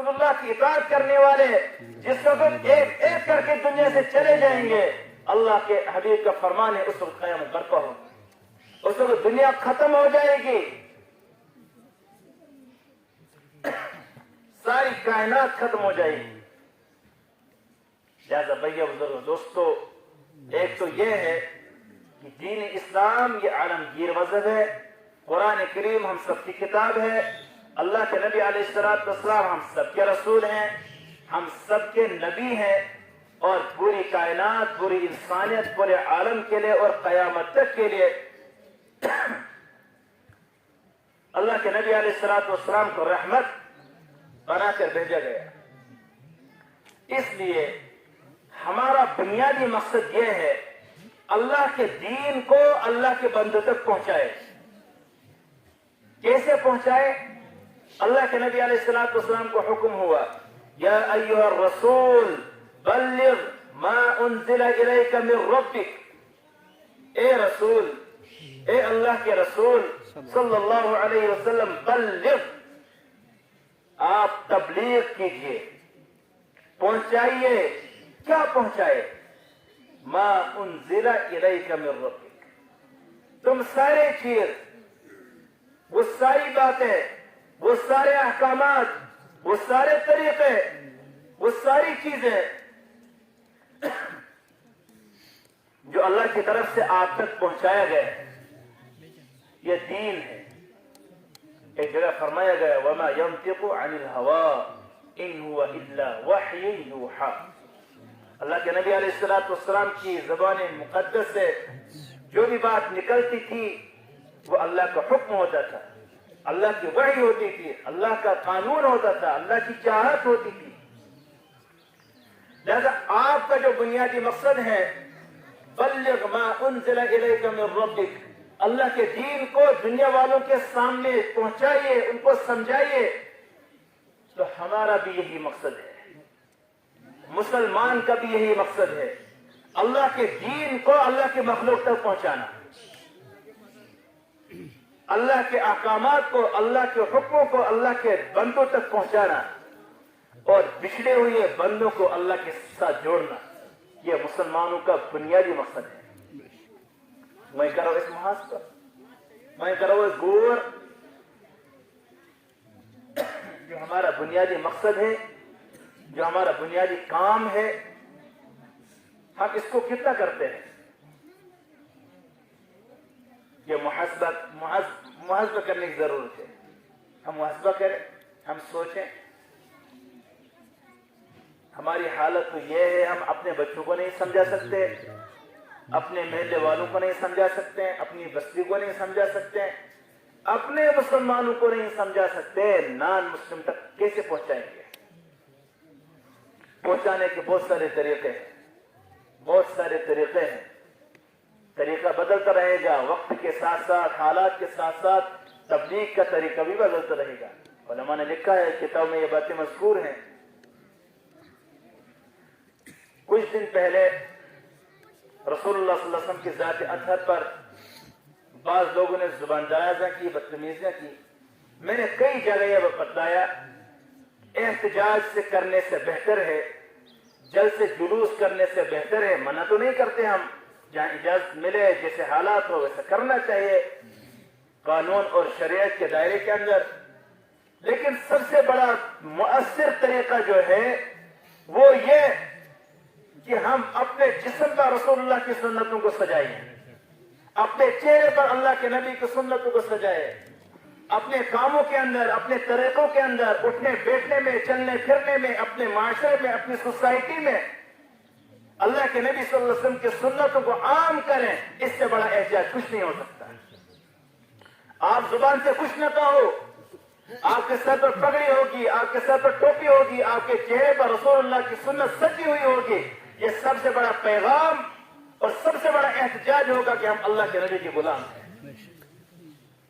رسول اللہ کی اطاعت کرنے والے جس وقت ایک ایک کر کے دنیا سے چلے جائیں گے، اللہ کے حبیب کا فرمان ہے اس وقت قیامت برپا ہوگی، اس وقت دنیا ختم ہو جائے گی، ساری کائنات ختم ہو جائے گی۔ لہذا بھیا بزرگ دوستو، ایک تو یہ ہے کہ دین اسلام یہ عالمگیر مذہب ہے، قرآن کریم ہم سب کی کتاب ہے، اللہ کے نبی علیہ السلام ہم سب کے رسول ہیں، ہم سب کے نبی ہیں، اور پوری کائنات، پوری انسانیت، پورے عالم کے لیے اور قیامت تک کے لیے اللہ کے نبی علیہ السلام کو رحمت بنا کر بھیجا گیا۔ اس لیے ہمارا بنیادی مقصد یہ ہے اللہ کے دین کو اللہ کے بندوں تک پہنچائے۔ کیسے پہنچائے؟ اللہ کے نبی علیہ السلام کو حکم ہوا، یا ایھا الرسول بلغ ما انزل الیک من ربک، اے رسول، اے اللہ کے رسول صلی اللہ علیہ وسلم، بلغ، آپ تبلیغ کیجئے، پہنچائیے۔ کیا پہنچائے؟ ما انزل الیک من ربک، تم سارے چیز، وہ ساری باتیں، وہ سارے احکامات، وہ سارے طریقے، وہ ساری چیزیں جو اللہ کی طرف سے آپ تک پہنچایا گیا ہے، یہ دین ہے۔ ایک جگہ فرمایا گیا، وما ينطق عن الهوى ان هو الا وحی یوحى، اللہ کے نبی علیہ السلام کی زبان مقدس سے جو بھی بات نکلتی تھی وہ اللہ کا حکم ہوتا تھا، اللہ کی وحی ہوتی تھی، اللہ کا قانون ہوتا تھا، اللہ کی چاہت ہوتی تھی۔ لہذا آپ کا جو بنیادی مقصد ہے، بلغ ما انزل الیک من ربک، اللہ کے دین کو دنیا والوں کے سامنے پہنچائیے، ان کو سمجھائیے، تو ہمارا بھی یہی مقصد ہے، مسلمان کا بھی یہی مقصد ہے، اللہ کے دین کو اللہ کے مخلوق تک پہنچانا، اللہ کے احکامات کو، اللہ کے حکموں کو اللہ کے بندوں تک پہنچانا، اور بچھڑے ہوئے بندوں کو اللہ کے ساتھ جوڑنا، یہ مسلمانوں کا بنیادی مقصد ہے۔ میں کرو اس محاسبہ، میں کرو اس غور، جو ہمارا بنیادی مقصد ہے، جو ہمارا بنیادی کام ہے، ہم اس کو کتنا کرتے ہیں؟ یہ محاسبہ کرنے کی ضرورت ہے۔ ہم محاسبہ کریں، ہم سوچیں۔ ہماری حالت تو یہ ہے، ہم اپنے بچوں کو نہیں سمجھا سکتے، اپنے محلے والوں کو نہیں سمجھا سکتے، اپنی بستی کو نہیں سمجھا سکتے، اپنے مسلمانوں کو نہیں سمجھا سکتے، نان مسلم تک کیسے پہنچائیں گے؟ پہنچانے کے بہت سارے طریقے ہیں، بہت سارے طریقے ہیں، طریقہ بدلتا رہے گا، وقت کے ساتھ ساتھ، حالات کے ساتھ ساتھ تبلیغ کا طریقہ بھی بدلتا رہے گا۔ علماء نے لکھا ہے، کتاب میں یہ باتیں مذکور ہیں۔ کچھ دن پہلے رسول اللہ صلی اللہ علیہ وسلم کی ذات اطہر پر بعض لوگوں نے زبان درازیاں کی، بدتمیزیاں کی۔ میں نے کئی جگہ یہ بتلایا، احتجاج سے کرنے سے بہتر ہے، جلسے جلوس کرنے سے بہتر ہے۔ منع تو نہیں کرتے ہم، جہاں اجازت ملے، جیسے حالات ہو ویسا کرنا چاہیے قانون اور شریعت کے دائرے کے اندر، لیکن سب سے بڑا مؤثر طریقہ جو ہے وہ یہ کہ ہم اپنے جسم پر رسول اللہ کی سنتوں کو سجائیں، اپنے چہرے پر اللہ کے نبی کی سنتوں کو سجائیں، اپنے کاموں کے اندر، اپنے طریقوں کے اندر، اٹھنے بیٹھنے میں، چلنے پھرنے میں، اپنے معاشرے میں، اپنی سوسائٹی میں اللہ کے نبی صلی اللہ علیہ وسلم کی سنتوں کو عام کریں۔ اس سے بڑا احتجاج کچھ نہیں ہو سکتا۔ آپ زبان سے کچھ نہ کہو، آپ کے سر پر پگڑی ہوگی، آپ کے سر پر ٹوپی ہوگی، آپ کے چہرے پر رسول اللہ کی سنت سجی ہوئی ہوگی، یہ سب سے بڑا پیغام اور سب سے بڑا احتجاج ہوگا کہ ہم اللہ کے نبی کے غلام ہیں۔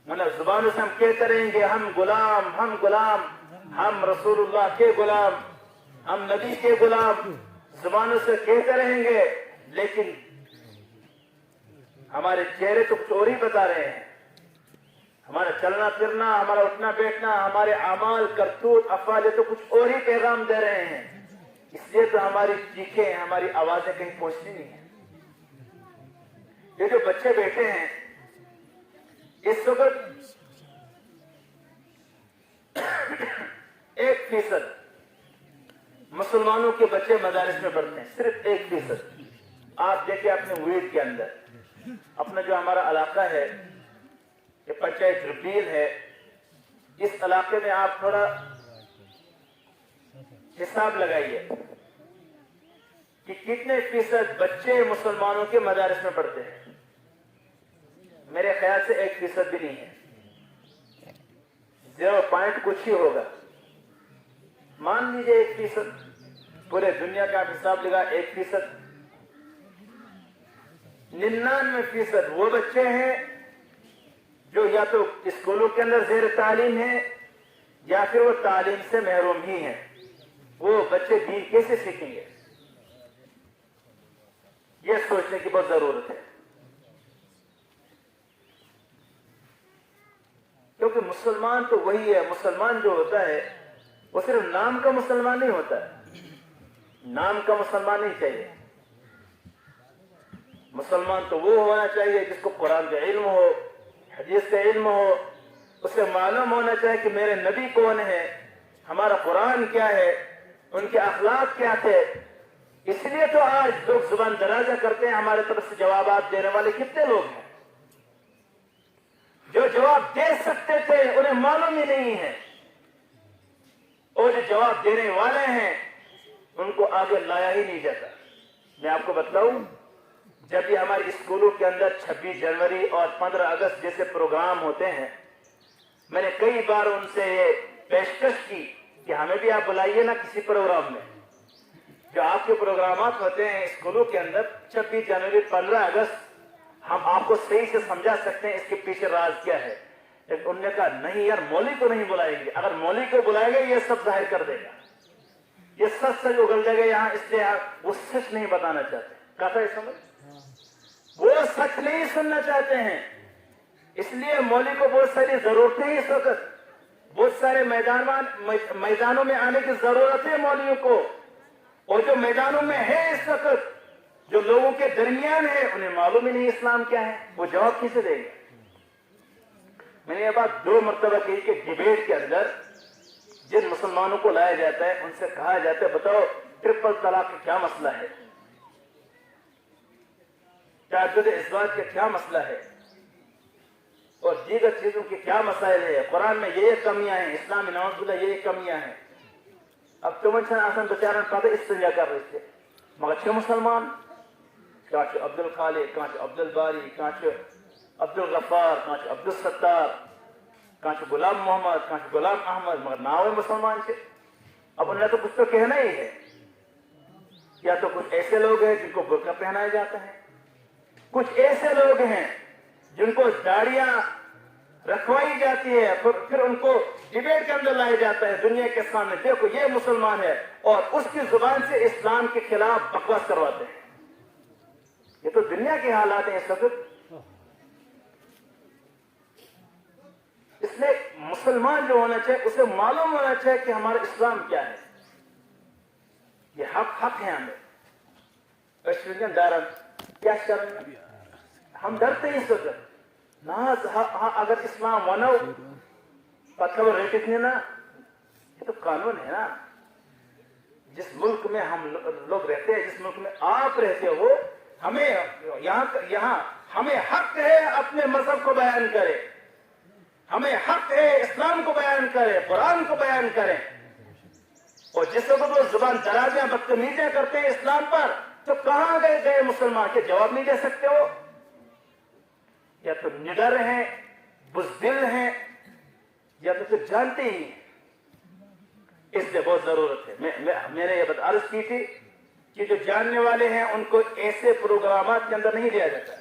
مطلب زبانوں سے ہم کہتے رہیں گے ہم غلام، ہم غلام، ہم رسول اللہ کے غلام، ہم نبی کے غلام، زبانوں سے کہتے رہیں گے، لیکن ہمارے چہرے تو کچھ اور ہی بتا رہے ہیں، ہمارا چلنا پھرنا، ہمارا اٹھنا بیٹھنا، ہمارے اعمال کرتوت افعال تو کچھ اور ہی پیغام دے رہے ہیں. اس لیے تو ہماری چیخیں، ہماری آوازیں کہیں پہنچتی نہیں ہیں. یہ جو بچے بیٹھے ہیں اس وقت 1% مسلمانوں کے بچے مدارس میں پڑھتے ہیں، صرف 1%. آپ دیکھیں اپنے ویڈ کے اندر، اپنا جو ہمارا علاقہ ہے یہ پنچایت ربیل ہے، اس علاقے میں آپ تھوڑا حساب لگائیے کہ کتنے فیصد بچے مسلمانوں کے مدارس میں پڑھتے ہیں. میرے خیال سے 1% بھی نہیں ہے، 0 کچھ ہی ہوگا. مان لیجیے 1%، پورے دنیا کا حساب لگا 1%. 99% وہ بچے ہیں جو یا تو اسکولوں کے اندر زیر تعلیم ہیں یا پھر وہ تعلیم سے محروم ہی ہیں. وہ بچے دین کیسے سیکھیں گے؟ یہ سوچنے کی بہت ضرورت ہے. کیونکہ مسلمان تو وہی ہے. مسلمان جو ہوتا ہے وہ صرف نام کا مسلمان نہیں ہوتا ہے، نام کا مسلمان نہیں چاہیے. مسلمان تو وہ ہونا چاہیے جس کو قرآن کا علم ہو، حدیث کا علم ہو، اسے معلوم ہونا چاہیے کہ میرے نبی کون ہے، ہمارا قرآن کیا ہے، ان کے اخلاق کیا تھے. اس لیے تو آج لوگ زبان درازہ کرتے ہیں. ہمارے طرف سے جوابات دینے والے کتنے لوگ ہیں جو جواب دے سکتے تھے انہیں معلوم ہی نہیں ہے، اور جو جواب دینے والے ہیں ان کو آگے لایا ہی نہیں جاتا. میں آپ کو بتلاؤں، جب بھی ہمارے اسکولوں کے اندر 26 جنوری اور 15 اگست جیسے پروگرام ہوتے ہیں، میں نے کئی بار ان سے یہ پیشکش کی کہ ہمیں بھی آپ بلائیے نا کسی پروگرام میں. جو آپ کے پروگرامات ہوتے ہیں اسکولوں کے اندر 26 جنوری 15 اگست، ہم آپ کو صحیح سے سمجھا سکتے ہیں اس کے پیچھے راز کیا ہے. لیکن انہوں نے کہا نہیں یار، مولوی کو نہیں بلائیں گے. اگر مولوی کو بلائیں گے یہ سب ظاہر کر دے گا، یہ سچ اگل دے گا یہاں، اس لیے وہ سچ نہیں بتانا چاہتے. کہتا ہے سمجھ، وہ سچ نہیں سننا چاہتے ہیں. اس لیے مولوی کو بہت ساری ضرورتیں ہیں اس وقت، بہت سارے میدانوں میں آنے کی ضرورت ہے مولویوں کو. اور جو میدانوں میں ہے اس وقت، جو لوگوں کے درمیان ہے، انہیں معلوم ہی نہیں اسلام کیا ہے. وہ جواب کیسے دیں گے؟ میں نے یہ بات 2 مرتبہ کہی کہ ڈیبیٹ کے اندر جن مسلمانوں کو لایا جاتا ہے ان سے کہا جاتا ہے بتاؤ ٹرپل طلاق کا کیا مسئلہ ہے، تعدد ازواج کا کیا مسئلہ ہے، اور دیگر چیزوں کے کیا مسائل ہے. قرآن میں یہ کمیاں ہیں، اسلام میں نعوذ باللہ یہ کمیاں ہیں. اب تم آسان بچارن پتہ استنجا کر رہے تھے مگر مسلمان کانچ عبد الخالق، کانچ عبد الباری، کانچ عبد الغفار، کانچ عبد الستار، کانچ غلام محمد، کانچ غلام احمد، مگر ناوے مسلمان سے. اب انہیں تو کچھ تو کہنا ہی ہے. یا تو کچھ ایسے لوگ ہیں جن کو برقع پہنایا جاتا ہے، کچھ ایسے لوگ ہیں جن کو داڑیاں رکھوائی جاتی ہے، پھر ان کو ڈیبیٹ کے اندر لایا جاتا ہے دنیا کے سامنے، دیکھو یہ مسلمان ہے، اور اس کی زبان سے اسلام کے خلاف بکواس کرواتے ہیں. یہ تو دنیا کے حالات ہیں اس وقت. اس لیے مسلمان جو ہونا چاہیے اسے معلوم ہونا چاہیے کہ ہمارا اسلام کیا ہے. یہ حق ہے ہمیں. کیا شرم، ہم ڈرتے ہیں اس وقت. اگر اسلام ونو پتھر ریٹنے نا، یہ تو قانون ہے نا. جس ملک میں ہم لوگ رہتے ہیں، جس ملک میں آپ رہتے ہو، ہمیں یہاں ہمیں حق ہے اپنے مذہب کو بیان کرے، ہمیں حق ہے اسلام کو بیان کرے، قرآن کو بیان کریں. اور جس وقت وہ زبان درازیاں بدتمیزیاں کرتے ہیں اسلام پر، تو کہاں گئے مسلمان کے جواب نہیں دے سکتے ہو؟ یا تو نڈر ہیں، بزدل ہیں، یا تو پھر جانتے ہی ہیں. اس لیے بہت ضرورت ہے. میں نے یہ بات عرض کی تھی کہ جو جاننے والے ہیں ان کو ایسے پروگرامات کے اندر نہیں لیا جاتا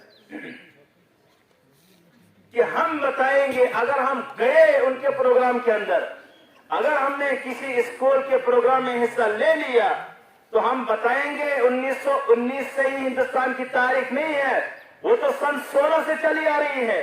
کہ ہم بتائیں گے. اگر ہم گئے ان کے پروگرام کے اندر، اگر ہم نے کسی اسکول کے پروگرام میں حصہ لے لیا، تو ہم بتائیں گے 1919 سے ہی ہندوستان کی تاریخ نہیں ہے، وہ تو سن 16 سے چلی آ رہی ہے.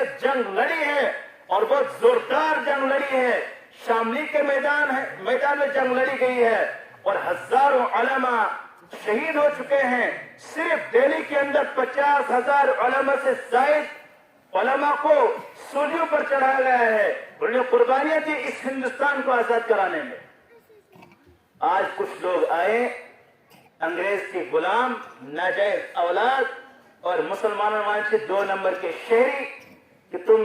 ایک جنگ لڑی ہے اور بہت زوردار جنگ لڑی ہے. شاملی کے میدان میں جنگ لڑی گئی ہے اور ہزاروں علماء شہید ہو چکے ہیں. صرف دہلی کے اندر 50,000 علماء سے زائد علماء کو سولیوں پر چڑھایا گیا ہے. انہوں نے قربانیاں دی اس ہندوستان کو آزاد کرانے میں. آج کچھ لوگ آئے انگریز کے غلام ناجائز اولاد اور مسلمانوں سے 2 نمبر کے شہری کہ تم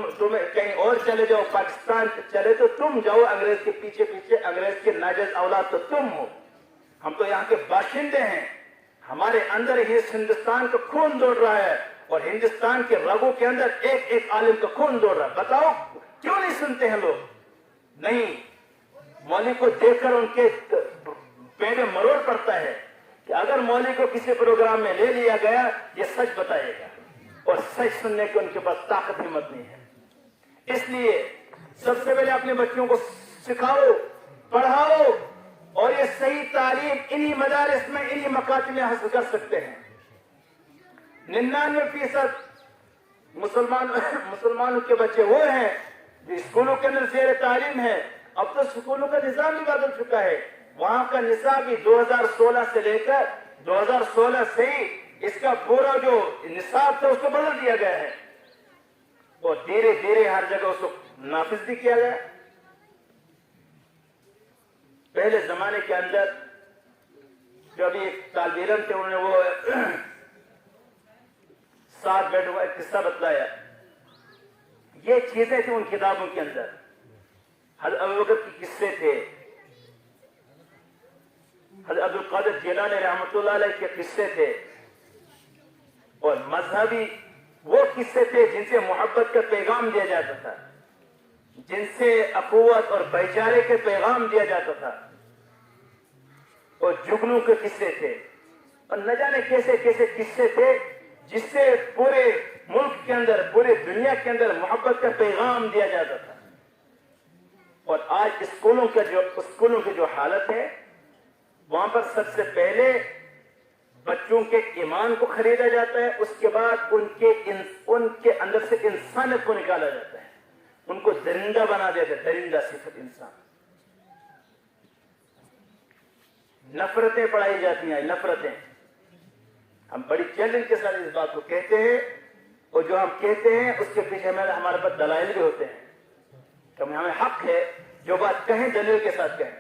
کہیں اور چلے جاؤ, پاکستان چلے تو تم جاؤ, انگریز کے پیچھے انگریز کے ناجائز اولاد تو تم ہو. ہم تو یہاں کے باشندے ہیں, ہمارے اندر ہی اس ہندوستان کا خون دوڑ رہا ہے اور ہندوستان کے رگوں کے اندر ایک ایک عالم کا خون دوڑ رہا ہے. بتاؤ کیوں نہیں سنتے ہیں لوگ؟ نہیں, مولوی کو دیکھ کر ان کے پیڑ مروڑ پڑتا ہے کہ اگر مولوی کو کسی پروگرام میں لے لیا گیا یہ سچ بتائے گا, اور سچ سننے کی ان کے پاس طاقت ہمت نہیں ہے. اس لیے سب سے پہلے اپنے بچوں کو سکھاؤ, پڑھاؤ, اور یہ صحیح تعلیم انہی مدارس میں انہی مکاتب میں حاصل کر سکتے ہیں. 99% مسلمانوں کے بچے وہ ہیں جو اسکولوں کے اندر زیر تعلیم ہے. اب تو اسکولوں کا نظام بھی بدل چکا ہے. وہاں کا نصاب بھی 2016 سے لے کر 2016 سے ہی اس کا پورا جو نصاب تھا اس کو بدل دیا گیا ہے اور دھیرے دھیرے ہر جگہ اس کو نافذ بھی کیا گیا. پہلے زمانے کے اندر جو ابھی ایک طالب علم تھے انہوں نے وہ 7 بیٹوں کا ایک قصہ بتلایا. یہ چیزیں تھیں ان کتابوں کے اندر. حضرت ابوبکر کے قصے تھے, حضرت عبد القادر جیلانی رحمۃ اللہ علیہ کے قصے تھے, اور مذہبی وہ قصے تھے جن سے محبت کا پیغام دیا جاتا تھا, جن سے اخوت اور بھائی چارے کے پیغام دیا جاتا تھا, اور جگنوں کے قصے تھے, اور نہ جانے کیسے کیسے قصے تھے جس سے پورے ملک کے اندر, پورے دنیا کے اندر محبت کا پیغام دیا جاتا تھا. اور آج اسکولوں کی جو حالت ہے وہاں پر سب سے پہلے بچوں کے ایمان کو خریدا جاتا ہے, اس کے بعد ان کے اندر سے انسانیت کو نکالا جاتا ہے, ان کو درندہ بنا دیتے ہیں, درندہ صفت انسان. نفرتیں پڑھائی جاتی ہیں, نفرتیں. ہم بڑی چیلنج کے ساتھ اس بات کو کہتے ہیں, اور جو ہم کہتے ہیں اس کے پیچھے ہمارے پاس دلائل بھی ہوتے ہیں کہ ہمیں حق ہے جو بات کہیں دلیل کے ساتھ کہیں.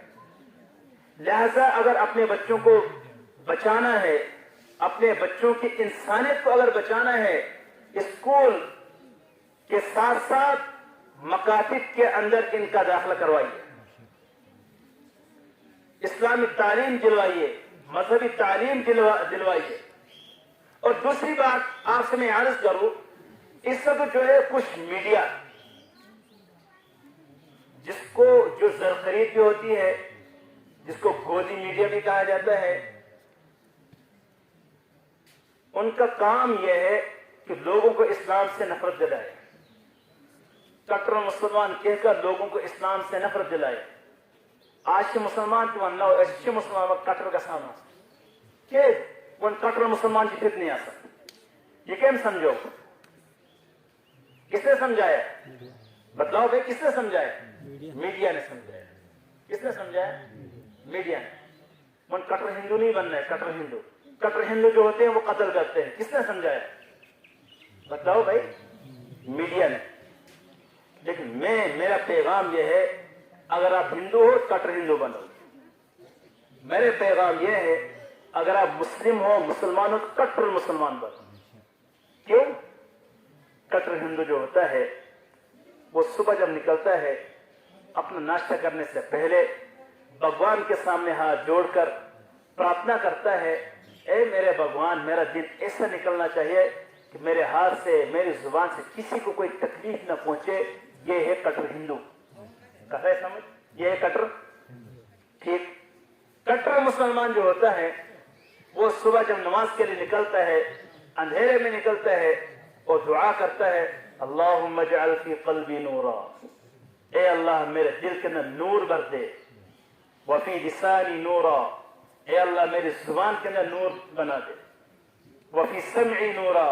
لہذا اگر اپنے بچوں کو بچانا ہے, اپنے بچوں کی انسانیت کو اگر بچانا ہے, اسکول کے ساتھ ساتھ مکاتب کے اندر ان کا داخلہ کروائیے, اسلامی تعلیم دلوائیے, مذہبی تعلیم دلوائیے. اور دوسری بات آپ سے میں عرض کروں, اس وقت جو ہے کچھ میڈیا جس کو جو زرخرید بھی ہوتی ہے, جس کو گودی میڈیا بھی کہا جاتا ہے, ان کا کام یہ ہے کہ لوگوں کو اسلام سے نفرت دلائے, کٹر مسلمان کہہ کر لوگوں کو اسلام سے نفرت دلائے. آج کے مسلمان تو اللہ اچھے مسلمان کٹر کا سامنا کہ وہ کٹر مسلمان کی فکر نہیں آ سکتا. یہ کیوں سمجھو؟ کس نے سمجھایا؟ بتلاؤ بھائی, کس نے سمجھایا؟ میڈیا نے سمجھایا. کس نے سمجھایا؟ میڈیا نے. من کٹر ہندو نہیں بننا ہے, کٹر ہندو جو ہوتے ہیں وہ قتل کرتے ہیں. کس نے سمجھایا؟ بتلاؤ بھائی, میڈیا نے. لیکن میرا پیغام یہ ہے, اگر آپ ہندو ہو کٹر ہندو بنو. میرے پیغام یہ ہے, اگر آپ مسلم ہو, مسلمان ہو, کٹر مسلمان بنو. کیوں؟ کٹر ہندو جو ہوتا ہے وہ صبح جب نکلتا ہے اپنا ناشتہ کرنے سے پہلے بھگوان کے سامنے ہاتھ جوڑ کر پرارتھنا کرتا ہے, اے میرے بھگوان, میرا دن ایسا نکلنا چاہیے کہ میرے ہاتھ سے, میری زبان سے کسی کو کوئی تکلیف نہ پہنچے. یہ ہے کٹر ہندو. کہا ہے سمجھ؟ یہ ہے کٹر. ٹھیک. کٹر مسلمان جو ہوتا ہے وہ صبح جب نماز کے لیے نکلتا ہے, اندھیرے میں نکلتا ہے اور دعا کرتا ہے, اللہم اجعل فی قلبی نورا, اے اللہ میرے دل کے اندر نور بھر دے. وفی لسانی نورا, اے اللہ میری زبان کے اندر نور بنا دے. وفي سمعي نورا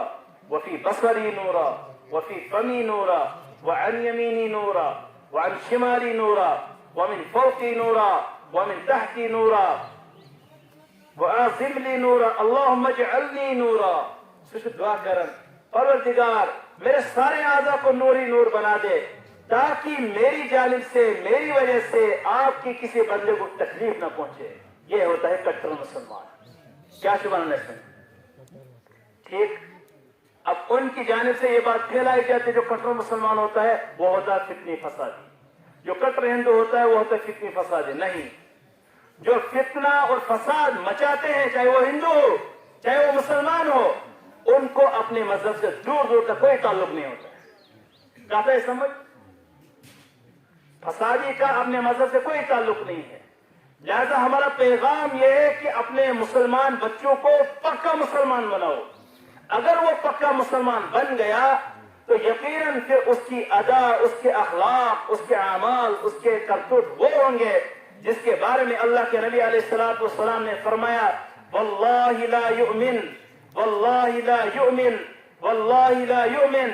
وفي بصري نورا وفي فمي نورا وعن يميني نورا وعن شمالي نورا ومن فوقي نورا ومن تحتي نورا وأعظم لي نورا اللهم اجعلني نورا. دعا کرن پروردگار میرے سارے اعضاء کو نوری نور بنا دے تاکہ میری جانب سے میری وجہ سے آپ کی کسی بندے کو تکلیف نہ پہنچے. یہ ہوتا ہے کٹر مسلمان. کیا شبان ہے ٹھیک. اب ان کی جانب سے یہ بات پھیلائی جاتی ہے جو کٹر مسلمان ہوتا ہے وہ ہوتا ہے فتنی فسادی. جو کٹر ہندو ہوتا ہے وہ ہوتا ہے فتنی فسادی. نہیں, جو فتنہ اور فساد مچاتے ہیں چاہے وہ ہندو ہو چاہے وہ مسلمان ہو ان کو اپنے مذہب سے دور دور تک کوئی تعلق نہیں ہوتا ہے. کہتا ہے سمجھ, فسادی کا اپنے مذہب سے کوئی تعلق نہیں ہے. لہذا ہمارا پیغام یہ ہے کہ اپنے مسلمان بچوں کو پکا مسلمان بناؤ. اگر وہ پکا مسلمان بن گیا تو یقیناً پھر اس کی ادا, اس کے اخلاق, اس کے اعمال, اس کے کرتوت وہ ہوں گے جس کے بارے میں اللہ کے نبی علیہ الصلوۃ والسلام نے فرمایا واللہ لا یؤمن واللہ لا یؤمن واللہ لا یؤمن.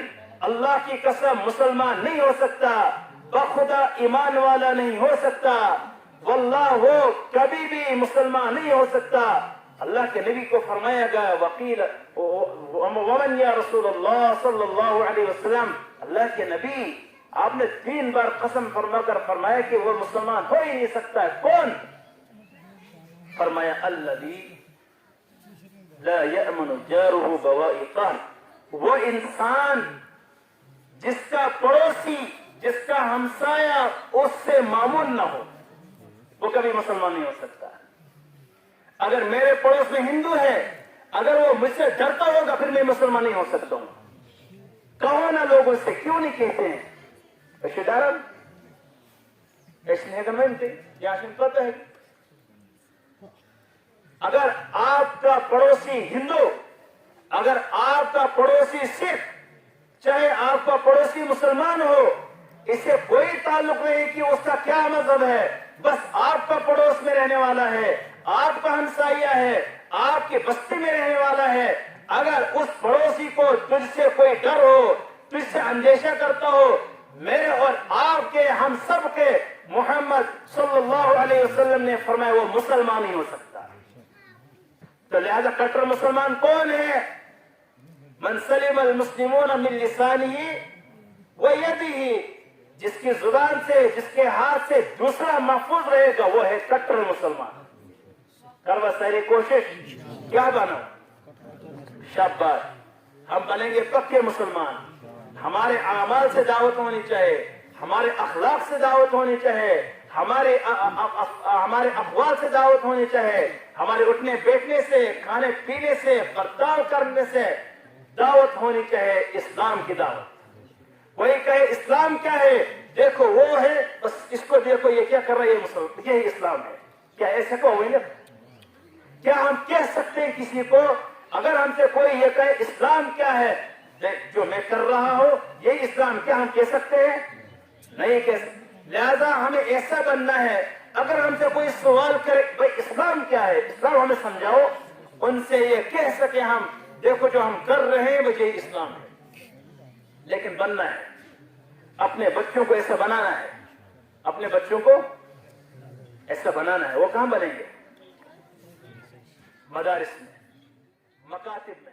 اللہ کی قسم مسلمان نہیں ہو سکتا, بخدا ایمان والا نہیں ہو سکتا, واللہ وہ کبھی بھی مسلمان نہیں ہو سکتا. اللہ کے نبی کو فرمایا گیا وقیل ومن یا رسول اللہ صلی اللہ علیہ وسلم, اللہ کے نبی آپ نے 3 بار قسم فرما کر فرمایا کہ وہ مسلمان ہو ہی نہیں سکتا ہے. کون؟ فرمایا الذی لا یأمن جارہ بوائقہ, وہ انسان جس کا پڑوسی, جس کا ہمسایہ اس سے معمون نہ ہو وہ کبھی مسلمان نہیں ہو سکتا. اگر میرے پڑوس میں ہندو ہے اگر وہ مجھ سے ڈرتا ہوگا پھر میں مسلمان نہیں ہو سکتا ہوں. کہو نا لوگوں سے, کیوں نہیں کہتے ہیں اشتارم پتہ ہے. اگر آپ کا پڑوسی ہندو, اگر آپ کا پڑوسی سکھ, چاہے آپ کا پڑوسی مسلمان ہو, اس سے کوئی تعلق نہیں کہ اس کا کیا مذہب ہے, بس آپ کا پڑوس میں رہنے والا ہے, آپ کا ہمسایہ ہے, آپ کی بستی میں رہنے والا ہے. اگر اس پڑوسی کو تجھ سے کوئی ڈر ہو, تجھ سے اندیشہ کرتا ہو, میرے اور آپ کے ہم سب کے محمد صلی اللہ علیہ وسلم نے فرمایا وہ مسلمان ہی ہو سکتا. تو لہذا کٹر مسلمان کون ہے؟ من سلم المسلمون من لسانہ ویدہ, جس کی زبان سے, جس کے ہاتھ سے دوسرا محفوظ رہے گا وہ ہے کٹر مسلمان. کروا ساری کوشش, کیا بنو؟ شاباش, ہم بنیں گے پکے مسلمان. ہمارے اعمال سے دعوت ہونی چاہیے, ہمارے اخلاق سے دعوت ہونی چاہیے, ہمارے اقوال سے دعوت ہونی چاہیے, ہمارے اٹھنے بیٹھنے سے, کھانے پینے سے, برتاؤ کرنے سے دعوت ہونی چاہیے اسلام کی دعوت. کوئی کہے اسلام کیا ہے, دیکھو وہ ہے, بس اس کو دیکھو یہ کیا کر رہا ہے, یہ مسلمان, یہی اسلام ہے. کیا ایسے کو ہوئی نا؟ کیا ہم کہہ سکتے ہیں کسی کو اگر ہم سے کوئی یہ کہے اسلام کیا ہے, جو میں کر رہا ہوں یہی اسلام, کیا ہم کہہ سکتے ہیں؟ نہیں کہہ سکتے. لہذا ہمیں ایسا بننا ہے اگر ہم سے کوئی سوال کرے بھائی اسلام کیا ہے, اسلام ہمیں سمجھاؤ, ان سے یہ کہہ سکے ہم دیکھو جو ہم کر رہے ہیں وہ یہی اسلام ہے. لیکن بننا ہے, اپنے بچوں کو ایسا بنانا ہے, اپنے بچوں کو ایسا بنانا ہے. وہ کہاں بنیں گے؟ مدارس میں, مکاتب میں.